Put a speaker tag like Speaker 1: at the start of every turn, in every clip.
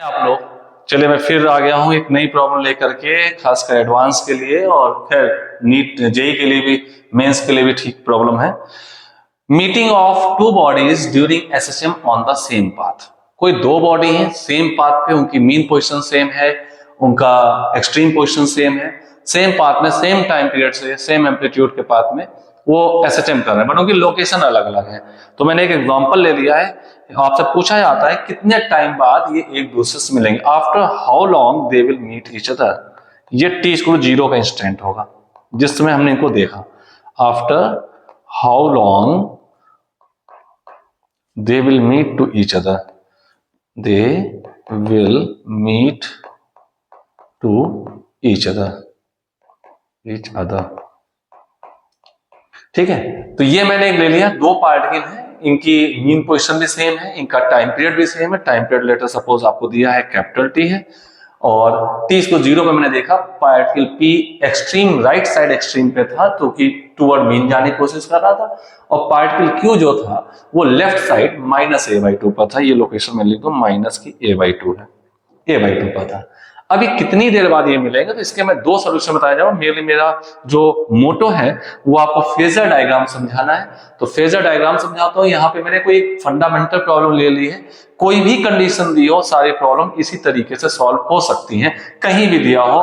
Speaker 1: आप लोग चलिए, मैं फिर आ गया हूं एक नई प्रॉब्लम लेकर के, खासकर एडवांस के लिए और खैर नीट जेई के लिए भी, मेंस के लिए भी ठीक प्रॉब्लम है। Meeting of two bodies during SSM on the same path. कोई दो बॉडी है सेम पाथ पे, उनकी मीन पोजीशन सेम है, उनका एक्सट्रीम पोजीशन सेम है, सेम पाथ में सेम टाइम पीरियड से सेम एम्पलीट्यूड के पाथ में वो एसएचएम कर रहे हैं, बट उनकी लोकेशन अलग अलग है। तो मैंने एक एग्जांपल ले लिया है। आपसे पूछा जाता है कितने टाइम बाद ये एक दूसरे से मिलेंगे, after how long they will meet each other. ये टी इक्वल जीरो का इंस्टेंट होगा जिस समय हमने इनको देखा। After how long they will meet to each other, they will meet to each other, ठीक है। तो ये मैंने एक ले लिया, दो पार्टिकल हैं, इनकी मीन पोजीशन भी सेम है, इनका टाइम पीरियड भी सेम है। टाइम पीरियड लेटर सपोज आपको दिया है कैपिटल टी है, और टी इसको जीरो पे मैंने देखा, particle P extreme right side extreme पे था तो कि टूवर्ड मीन जाने की कोशिश कर रहा था, और पार्टिकल क्यू जो था वो लेफ्ट साइड माइनस a/2 पर था। ये लोकेशन में लिख दो, माइनस की a/2 है, a/2 पर था। अभी कितनी देर बाद ये मिलेंगे, तो इसके मैं दो सोल्यूशन बताया जाऊँ। मेरा जो मोटो है वो आपको फेजर डायग्राम समझाना है, तो फेजर डायग्राम समझाता हूँ। यहाँ पे मैंने कोई एक फंडामेंटल प्रॉब्लम ले ली है, कोई भी कंडीशन दी हो सारी प्रॉब्लम इसी तरीके से सॉल्व हो सकती हैं, कहीं भी दिया हो,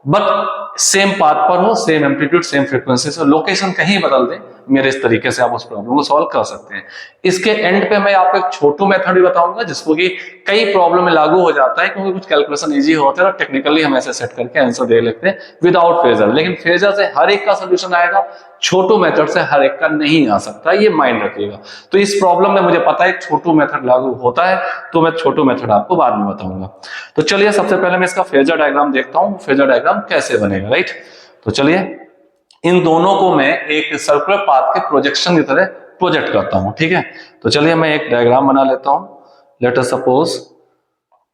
Speaker 1: बट सेम पाथ पर हो, सेम एम्पलीट्यूड सेम फ्रीक्वेंसी से, लोकेशन कहीं बदल दें, मेरे इस तरीके से आप उस प्रॉब्लम को सॉल्व कर सकते हैं। इसके एंड पे मैं आपको एक छोटू मेथड भी बताऊंगा जिसको कि कई प्रॉब्लम में लागू हो जाता है, क्योंकि कुछ कैलकुलेशन इजी होते हैं और टेक्निकली हम ऐसे सेट करके आंसर दे लेते हैं विदाउट फेजर। लेकिन फेजर से हर एक का सोल्यूशन आएगा, छोटू मेथड से हर एक का नहीं आ सकता, ये माइंड रखिएगा। तो इस प्रॉब्लम में मुझे पता है छोटू मेथड लागू होता है, तो मैं छोटू मेथड आपको बाद में बताऊंगा। तो चलिए सबसे पहले मैं इसका फेजर डायग्राम देखता हूं, फेजर डायग्राम कैसे बनेगा, राइट। तो चलिए इन दोनों को मैं एक सर्कुलर पाथ के प्रोजेक्शन की तरह प्रोजेक्ट करता हूं, ठीक है। तो चलिए मैं एक डायग्राम बना लेता हूं। लेट अस सपोज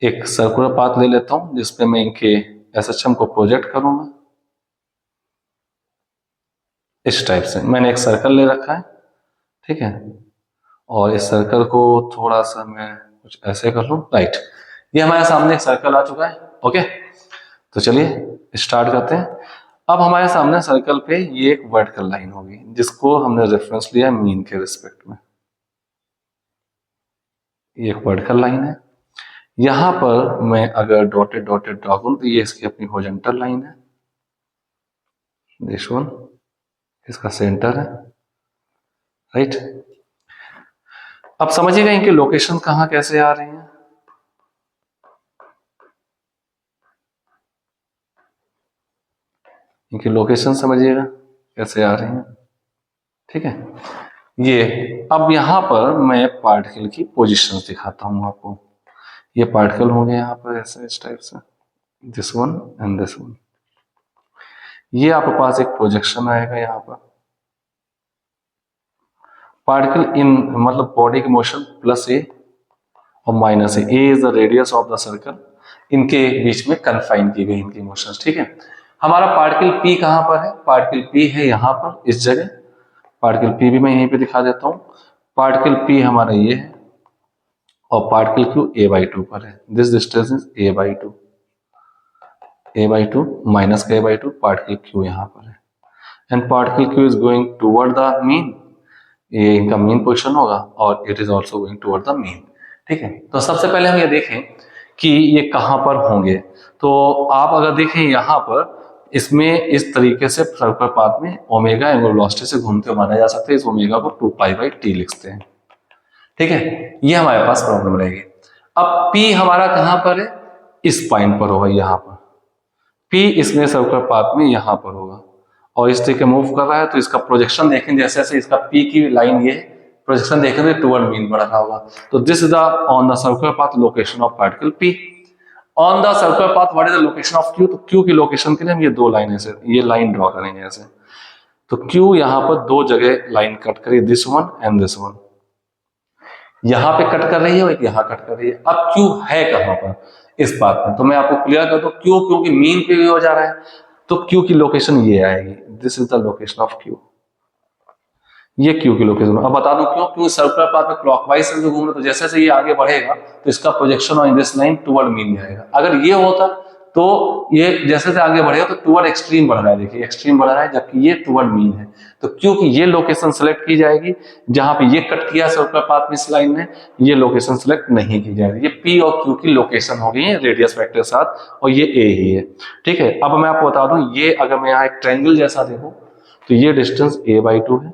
Speaker 1: एक सर्कुलर पाथ ले लेता हूं जिसपे मैं इनके एसएचएम को प्रोजेक्ट करूंगा। इस टाइप से मैंने एक सर्कल ले रखा है, ठीक है, और इस सर्कल को थोड़ा सा मैं कुछ ऐसे कर लूं, राइट। ये हमारे सामने एक सर्कल आ चुका है, ओके। तो चलिए स्टार्ट करते हैं। अब हमारे सामने सर्कल पे ये एक वर्टिकल लाइन होगी जिसको हमने रेफरेंस लिया मीन के रिस्पेक्ट में। ये एक वर्टिकल लाइन है, यहां पर मैं अगर डॉटेड डॉटेड ड्रॉ करूं तो ये इसकी अपनी हॉरिजॉन्टल लाइन है, दिस वन इसका सेंटर है, राइट। अब समझिएगा इनकी लोकेशन कहां कैसे आ रही है। इनकी लोकेशन समझिएगा कैसे आ रही है, ठीक है। ये अब यहां पर मैं पार्टिकल की पोजीशन दिखाता हूं आपको। ये पार्टिकल होंगे यहाँ पर ऐसे इस टाइप से, this one and this one. ये आपके पास एक प्रोजेक्शन आएगा यहाँ पर, पार्टिकल इन मतलब बॉडी की मोशन प्लस ए और minus A is the radius of the circle, इनके बीच में कन्फाइन की गई इनकी मोशंस, ठीक है। हमारा पार्टिकल पी कहां पर है, पार्टिकल पी है यहाँ पर इस जगह, पार्टिकल पी भी मैं यहीं पे दिखा देता हूँ। पार्टिकल पी हमारा ये है और पार्टिकल क्यू a/2 पर है, this distance is a/2, a/2 minus का a/2, पार्टिकल क्यू यहाँ पर है, and particle Q is going toward the mean, ये इनका मीन पोजीशन होगा और it is also going toward the mean, ठीक है। तो सबसे पहले हम ये देखें कि ये कहां पर होंगे। तो आप अगर देखें यहाँ पर, इसमें इस तरीके से सर्कुलर पाथ में ओमेगा एंगुलर वेलोसिटी से घूमते हुए माना जा सकता है। इस ओमेगा को 2π/t लिखते हैं, ठीक है। ये हमारे पास प्रॉब्लम रहेगी। अब P हमारा कहां पर है, इस पॉइंट पर होगा, यहाँ पर P इसमें सर्कुलर पाथ में यहाँ पर होगा, और इस तरीके मूव कर रहा है। तो इसका प्रोजेक्शन देखें, जैसे जैसे इसका P की लाइन ये प्रोजेक्शन देखेंगे टुवर्ड मीन बढ़ रहा होगा। तो this is the on the circular path location of particle P। On the circular path what is the location of Q, तो Q की लोकेशन के लिए हम ये दो लाइन ऐसे ये लाइन ड्रॉ करेंगे ऐसे। तो Q यहाँ पर दो जगह लाइन कट करिए, this one and this one, यहां पे कट कर रही है और यहां कट कर रही है। अब Q है कहां पर इस बात में, तो मैं आपको क्लियर कर दूं, Q क्योंकि मीन पे भी हो जा रहा है तो Q की लोकेशन ये आएगी, this is the location of Q। ये क्यू की लोकेशन। अब बता दूं क्यों, क्यों सर्कुलर पाथ में क्लॉकवाइज से जो घूम रहा, तो जैसे जैसे ये आगे बढ़ेगा तो इसका projection on this line toward mean जाएगा। अगर ये होता तो ये जैसे जैसे आगे बढ़ेगा तो टुवर्ड एक्सट्रीम बढ़ रहा है, देखिए एक्सट्रीम बढ़ रहा है, जबकि ये टुवर्ड मीन है। तो क्योंकि ये लोकेशन सेलेक्ट की जाएगी, जहां पे ये कट किया सर्कुलर पाथ में इस लाइन ने, ये लोकेशन सेलेक्ट नहीं की जाएगी। ये पी और क्यू की लोकेशन हो गई है रेडियस वेक्टर के साथ, और ये ए ही है। ठीक है, अब मैं आपको बता दूं, ये अगर मैं यहाँ एक ट्रायंगल जैसा देखूं तो ये डिस्टेंस a/2 है,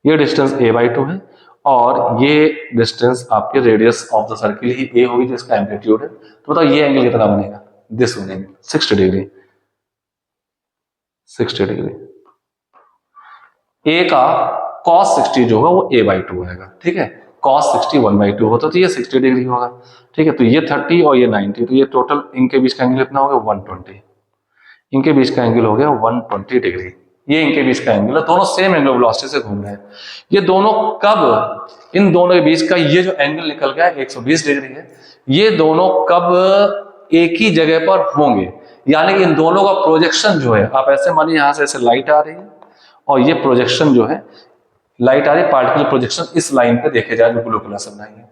Speaker 1: ये डिस्टेंस a/2 है, और ये डिस्टेंस आपके radius of the circle he a होगी, जिसका एम्पलीट्यूड है। तो बताओ ये एंगल कितना बनेगा, this one angle 60 degree, 60 degree. a का cos 60 जो होगा वो a/2 आएगा। ठीक है, cos 60 1/2 होता तो ये 60 डिग्री होगा। ठीक है, तो ये 30 और ये 90, तो ये टोटल इनके बीच का एंगल कितना हो गया 120, इनके बीच का एंगल हो गया 120 डिग्री। ये इनके बीच का एंगल है, दोनों सेम एंगल वेलोसिटी से घूम रहे हैं। ये दोनों कब, इन दोनों के बीच का ये जो एंगल निकल गया 120 डिग्री है, ये दोनों कब एक ही जगह पर होंगे, यानी कि इन दोनों का प्रोजेक्शन जो है, आप ऐसे मानिए यहां से ऐसे लाइट आ रही है और ये प्रोजेक्शन जो है, लाइट आ रही है, पार्टिकल प्रोजेक्शन इस लाइन पे देखे जाए जो ब्लू कलर से बनाई है।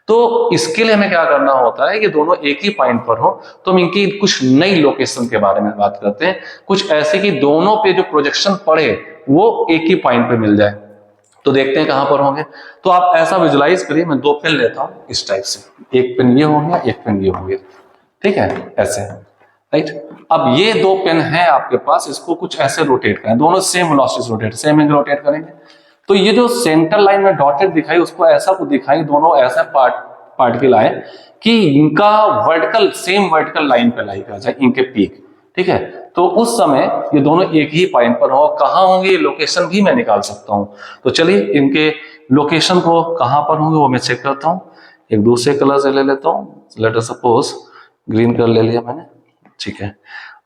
Speaker 1: तो इसके लिए हमें क्या करना होता है कि दोनों एक ही पॉइंट पर हो, तो हम इनकी कुछ नई लोकेशन के बारे में बात करते हैं, कुछ ऐसे कि दोनों पे जो प्रोजेक्शन पड़े वो एक ही पॉइंट पे मिल जाए। तो देखते हैं कहां पर होंगे। तो आप ऐसा विजुलाइज करिए, मैं दो पेन लेता हूं इस टाइप से, एक पेन ये हो गया, एक पेन ये हो गया। ठीक है, ऐसे, राइट। अब ये दो पेन है आपके पास, इसको कुछ ऐसे रोटेट करें, दोनों same velocity rotate, same angle rotate करेंगे। तो ये जो सेंटर लाइन में डॉटेड दिखाई, उसको ऐसा को दिखाई, दोनों ऐसा पार्टिकल आए कि इनका वर्टिकल, सेम वर्टिकल लाइन पे लाई कर जाए, इनके पीक। ठीक है, तो उस समय ये दोनों एक ही पॉइंट पर हो, कहां होंगे ये लोकेशन भी मैं निकाल सकता हूं। तो चलिए इनके लोकेशन को कहां पर होंगे वो मैं चेक करता हूं। एक दूसरे कलर से ले लेता हूं, let us suppose green colour ले लिया मैंने। ठीक है,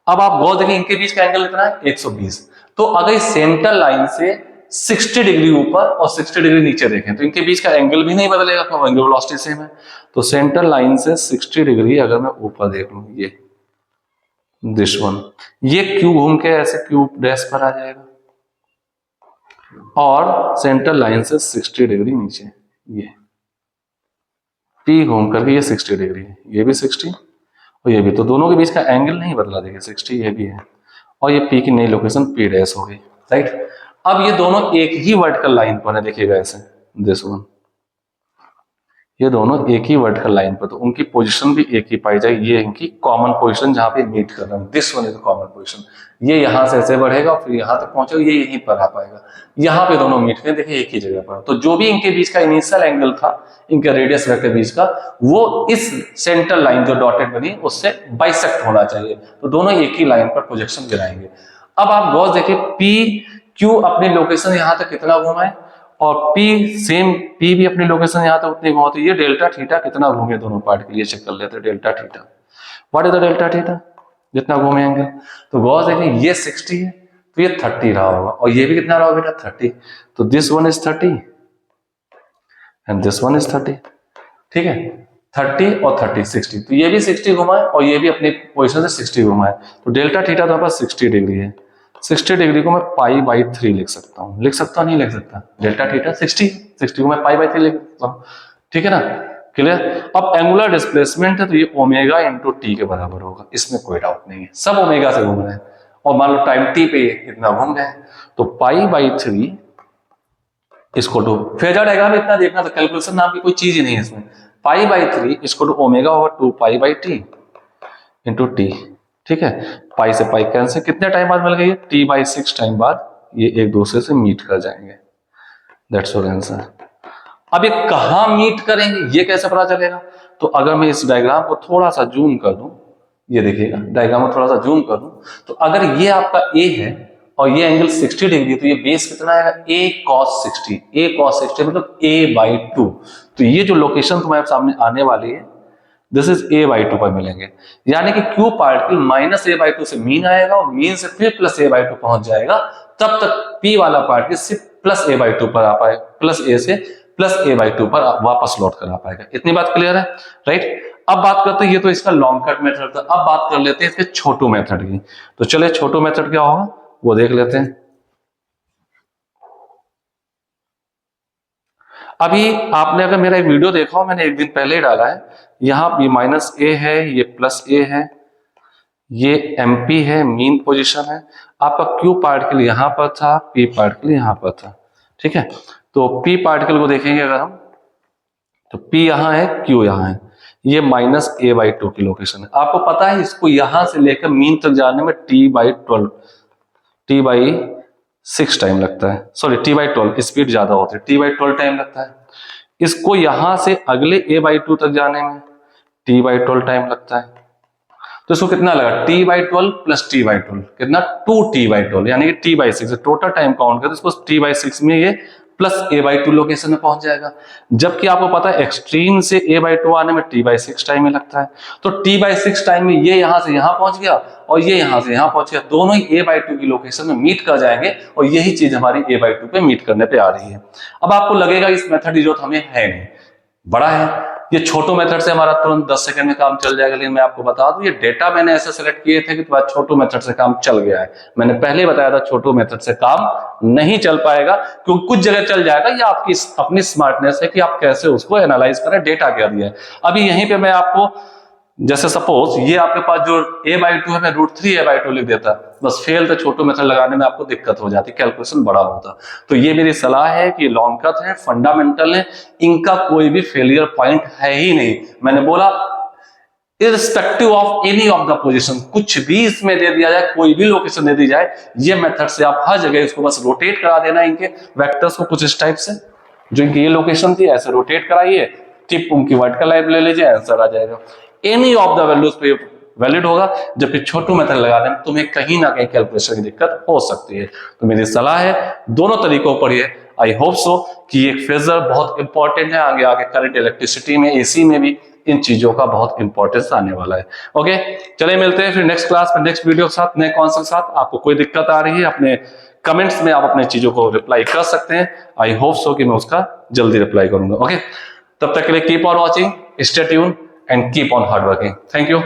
Speaker 1: अब आप गौर देखिए इनके बीच का एंगल कितना है 120। तो अगर सेंटर लाइन से 60 डिग्री ऊपर और 60 डिग्री नीचे देखें तो इनके बीच का एंगल भी नहीं बदलेगा, क्यों, एंगल वेलोसिटी सेम है। तो सेंटर लाइन से 60 डिग्री अगर मैं ऊपर देख लूं, ये दिस वन, ये क्यू घूम के ऐसे क्यू डैश पर आ जाएगा, और सेंटर लाइन से 60 डिग्री नीचे, ये पी घूम करके ये 60 डिग्री है, ये भी 60 और ये भी, तो दोनों के बीच का एंगल नहीं बदला, देखिए 60 ये भी है, और ये पी की नई लोकेशन पी डैश हो गई, राइट। अब ये दोनों एक ही वर्टिकल लाइन पर है, देखिएगा ऐसे, दिस वन, ये दोनों एक ही वर्टिकल लाइन पर, तो उनकी पोजीशन भी एक ही पाई जाएगी। ये इनकी कॉमन पोजीशन जहां पे मीट कर रहे हैं, this one is common position. ये यहां से ऐसे बढ़ेगा फिर यहां तक पहुंचेगा, ये यहीं पर आ पाएगा, यहां पे दोनों मीट करें, देखिए एक ही जगह पर। तो जो भी इनके बीच का इनिशियल एंगल था, इनके रेडियस वेक्टर के बीच का, वो इस सेंटर लाइन जो डॉटेड बनी उससे बाइसेक्ट होना चाहिए, तो दोनों एक ही लाइन पर प्रोजेक्शन गिराएंगे। अब आप गौर देखिए, पी क्यू अपनी लोकेशन यहां तक कितना घुमाए, और P सेम, P भी अपनी लोकेशन यहां तक उतनी घुमाती है। ये डेल्टा थीटा कितना घूमे दोनों पार्ट के लिए चेक कर लेते हैं, delta theta, what is the delta theta, जितना घूमेंगे। तो गौर देखिए ये 60 है तो ये 30 रहा होगा, और ये भी कितना रहा बेटा 30, तो this one is 30 and this one is 30। ठीक है, 30 और 30 60, तो ये भी 60 घुमाए और ये भी अपनी पोजिशन से 60 घुमाए, तो डेल्टा थीटा तो पास 60 डिग्री है। 60 डिग्री को मैं π/3 लिख सकता हूं, लिख सकता नहीं लिख सकता, डेल्टा थीटा 60 को मैं π/3 लिख सकता हूं। ठीक है ना, क्लियर। अब एंगुलर डिस्प्लेसमेंट है तो ये ओमेगा इंटू टी के बराबर होगा, इसमें कोई डाउट नहीं है, सब ओमेगा से घूम रहे हैं, और मान लो टाइम टी पे इतना घूम गए, तो π/3 इसको टू फेजर डायग्राम इतना देखना, तो कैलकुलेशन नाम की कोई चीज ही नहीं है इसमें। π/3 इसको to omega over 2π/t into T. ठीक है, पाई से पाई कैंसिल, कितने टाइम बाद मिल गई, t/6 टाइम बाद ये एक दूसरे से मीट कर जाएंगे, दैट्स योर आंसर। अब ये कहां मीट करेंगे ये कैसे पता चलेगा, तो अगर मैं इस डायग्राम को थोड़ा सा जूम कर दूं, ये देखिएगा डायग्राम को थोड़ा सा जूम कर दूं, तो अगर ये आपका a है और ये एंगल 60 डिग्री, तो ये बेस कितना आएगा a cos 60, a cos 60 मतलब a/2। तो ये जो लोकेशन तुम्हारे सामने आने वाली है, दिस इज a/2 पर मिलेंगे, यानी कि Q पार्टिकल माइनस a/2 से मीन आएगा और मीन से फिर प्लस a/2 पहुंच जाएगा, तब तक P वाला पार्टिकल सिर्फ प्लस a/2 पर आ पाएगा, प्लस a से प्लस a/2 पर वापस लौट कर आ पाएगा। इतनी बात क्लियर है, राइट। अब बात करते हैं, ये तो इसका लॉन्ग कट मेथड था, अब बात कर लेते हैं इसके छोटू मेथड की। तो चलिए छोटू मेथड क्या होगा वो देख लेते हैं। अभी आपने अगर मेरा एक वीडियो देखा हो, मैंने एक दिन पहले ही डाला है, यहाँ ये माइनस ए है, ये प्लस ए है, ये एमपी है, मीन पोजीशन है। आपका क्यू पार्टिकल यहाँ पर था, पी पार्टिकल यहाँ पर था, ठीक है। तो पी पार्टिकल को देखेंगे अगर हम, तो पी यहाँ है, क्यू यहाँ है, ये माइनस ए बाई 2 की लोकेशन है। आपको पता है इसको यहां से लेकर मीन तक जाने में टी बाई 6 टाइम लगता है, सॉरी टी बाई 12, स्पीड ज्यादा होती है, टी बाई 12 टाइम लगता है। इसको यहां से अगले ए बाई 2 तक जाने में टी बाई 12 टाइम लगता है। तो इसको कितना लगा, T by 12 plus T by 12 कितना, 2t बाई 12, यानी कि T by 6। Total time count करें तो इसको टी बाई 6 में ये प्लस ए बाई 2 लोकेशन में पहुंच जाएगा। जबकि आपको पता है एक्सट्रीम से ए बाई 2 आने में टी बाई 6 टाइम में लगता है। तो टी बाई 6 टाइम में ये यहां से यहां पहुंच गया और ये यहां से यहां पहुंच गया, दोनों ही ए बाई 2 की लोकेशन में मीट कर जाएंगे और यही चीज हमारी ए बाई 2 पे मीट करने पे आ रही है। अब आपको लगेगा इस मेथड की जरूरत हमें है नहीं, बड़ा है ये, छोटो मेथड से हमारा तुरंत 10 सेकंड में काम चल जाएगा। लेकिन मैं आपको बता दूं ये डेटा मैंने ऐसे सेलेक्ट किए थे कि तुम्हारा छोटो मेथड से काम चल गया है। मैंने पहले ही बताया था छोटो मेथड से काम नहीं चल पाएगा, क्योंकि कुछ जगह चल जाएगा, या आपकी अपनी स्मार्टनेस है कि आप कैसे उसको एनालाइज करें, डेटा क्या दिया है। अभी यहीं पे मैं आपको, जैसे सपोज ये आपके पास जो a बाई 2 है, मैं √3 a बाई 2 लिख देता, बस फेल तो छोटो मेथड लगाने में आपको दिक्कत हो जाती, कैलकुलेशन बड़ा होता। तो ये मेरी सलाह है कि लॉन्ग कट है, फंडामेंटल है, इनका कोई भी फेलियर पॉइंट है ही नहीं। मैंने बोला irrespective of any of the position, कुछ भी इसमें दे दिया जाए, कोई भी लोकेशन दे दी जाए, ये मेथड से आप हर जगह इसको बस रोटेट करा देना, इनके वेक्टर्स को कुछ इस टाइप से, जो इनकी ये लोकेशन थी ऐसे रोटेट कराइए, टिप उनकी वर्टिकल लाइन ले लीजिए, आंसर आ जाएगा। एनी ऑफ द वैल्यूज पे वैलिड होगा, जबकि छोटू मेथड लगाने में तुम्हें कहीं ना कहीं कैलकुलेशन की दिक्कत हो सकती है। तो मेरी सलाह है दोनों तरीकों पर ये, आई होप सो कि एक फेजर बहुत इंपॉर्टेंट है, आगे आगे करंट इलेक्ट्रिसिटी में, एसी में भी इन चीजों का बहुत इंपॉर्टेंस आने वाला है। ओके, चलिए मिलते हैं फिर नेक्स्ट क्लास में, नेक्स्ट वीडियो के साथ, नए कॉन्सेप्ट के साथ। आपको कोई दिक्कत आ रही है अपने कमेंट्स में आप अपने चीजों को रिप्लाई कर सकते हैं। आई होप सो कि मैं उसका जल्दी रिप्लाई करूंगा। ओके, तब तक के लिए keep on watching, stay tune and keep on hard working. Thank you.